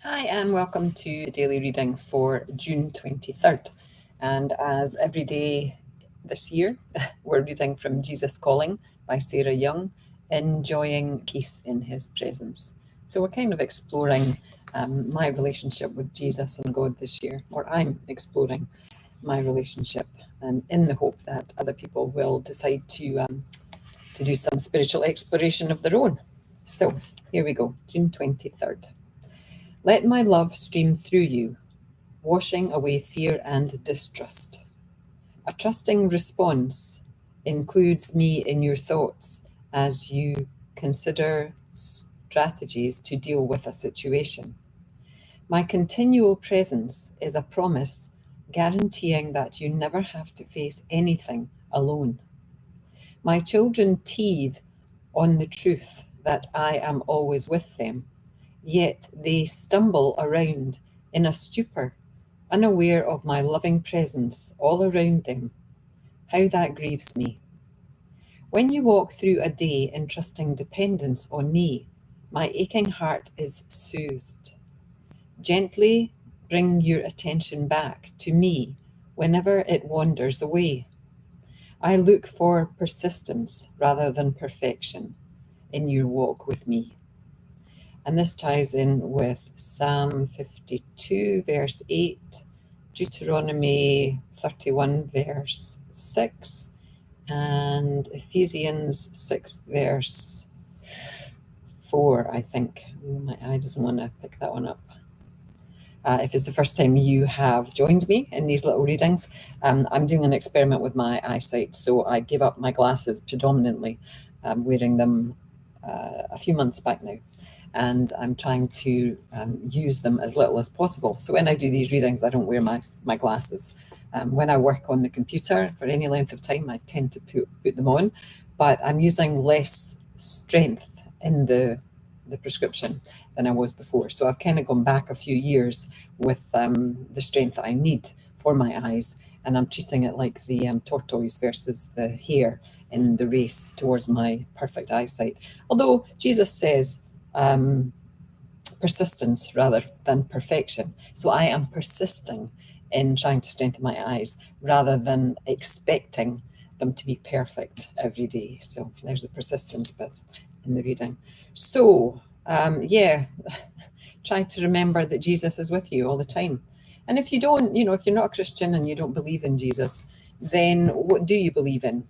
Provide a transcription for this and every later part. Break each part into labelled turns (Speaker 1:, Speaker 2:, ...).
Speaker 1: Hi, and welcome to the daily reading for June 23rd. And as every day this year, we're reading from Jesus Calling by Sarah Young, Enjoying Peace in His Presence. So we're kind of exploring my relationship with Jesus and God this year, or I'm exploring my relationship, and in the hope that other people will decide to do some spiritual exploration of their own. So here we go, June 23rd. Let my love stream through you, washing away fear and distrust. A trusting response includes me in your thoughts as you consider strategies to deal with a situation. My continual presence is a promise guaranteeing that you never have to face anything alone. My children teethe on the truth that I am always with them, yet they stumble around in a stupor, unaware of my loving presence all around them. How that grieves me. When you walk through a day in trusting dependence on me, my aching heart is soothed. Gently bring your attention back to me whenever it wanders away. I look for persistence rather than perfection in your walk with me. And this ties in with Psalm 52, verse 8, Deuteronomy 31, verse 6, and Ephesians 6, verse 4, I think. My eye doesn't want to pick that one up. If it's the first time you have joined me in these little readings, I'm doing an experiment with my eyesight. So I gave up my glasses predominantly, wearing them a few months back now. And I'm trying to use them as little as possible. So when I do these readings, I don't wear my glasses. When I work on the computer for any length of time, I tend to put them on, but I'm using less strength in the prescription than I was before. So I've kind of gone back a few years with the strength that I need for my eyes, and I'm treating it like the tortoise versus the hare in the race towards my perfect eyesight. Although Jesus says persistence rather than perfection. So I am persisting in trying to strengthen my eyes rather than expecting them to be perfect every day. So there's the persistence bit in the reading. So, try to remember that Jesus is with you all the time. And if you don't, if you're not a Christian and you don't believe in Jesus, then what do you believe in?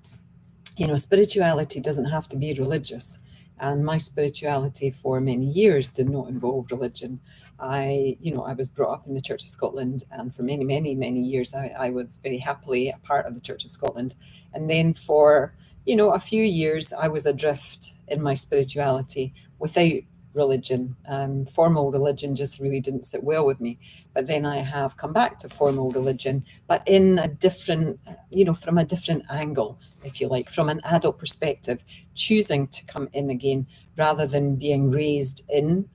Speaker 1: Spirituality doesn't have to be religious. And my spirituality for many years did not involve religion. I was brought up in the Church of Scotland, and for many, many, many years, I was very happily a part of the Church of Scotland. And then for, a few years, I was adrift in my spirituality without religion. Formal religion just really didn't sit well with me. But then I have come back to formal religion, but in a different, from a different angle, if you like, from an adult perspective, choosing to come in again rather than being raised in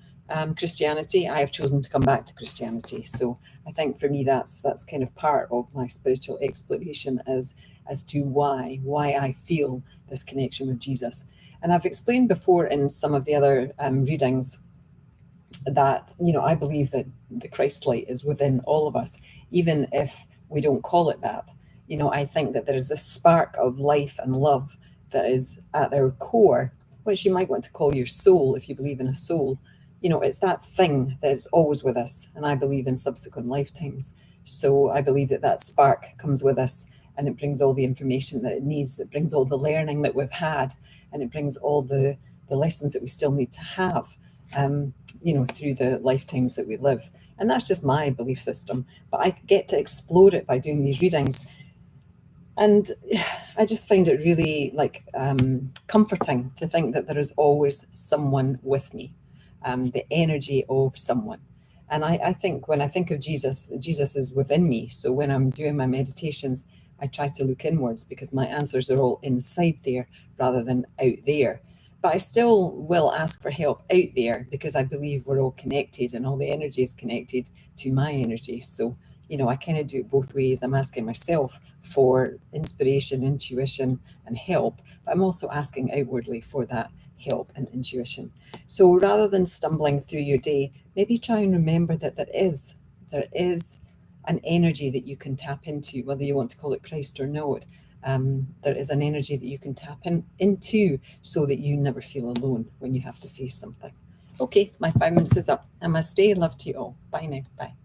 Speaker 1: Christianity. I have chosen to come back to Christianity. So I think for me, that's kind of part of my spiritual exploration as to why I feel this connection with Jesus. And I've explained before in some of the other readings that, I believe that the Christ light is within all of us, even if we don't call it that. I think that there is this spark of life and love that is at our core, which you might want to call your soul if you believe in a soul. It's that thing that is always with us, and I believe in subsequent lifetimes. So I believe that spark comes with us, and it brings all the information that it needs. It brings all the learning that we've had, and it brings all the lessons that we still need to have, through the lifetimes that we live. And that's just my belief system, but I get to explore it by doing these readings. And I just find it really comforting to think that there is always someone with me, the energy of someone. And I think when I think of Jesus, Jesus is within me. So when I'm doing my meditations, I try to look inwards because my answers are all inside there rather than out there. But I still will ask for help out there because I believe we're all connected and all the energy is connected to my energy. So, I kind of do it both ways. I'm asking myself for inspiration, intuition, and help, but I'm also asking outwardly for that help and intuition. So rather than stumbling through your day, maybe try and remember that there is an energy that you can tap into, whether you want to call it Christ or not. There is an energy that you can tap into so that you never feel alone when you have to face something. Okay, my 5 minutes is up. Namaste, love to you all. Bye now. Bye.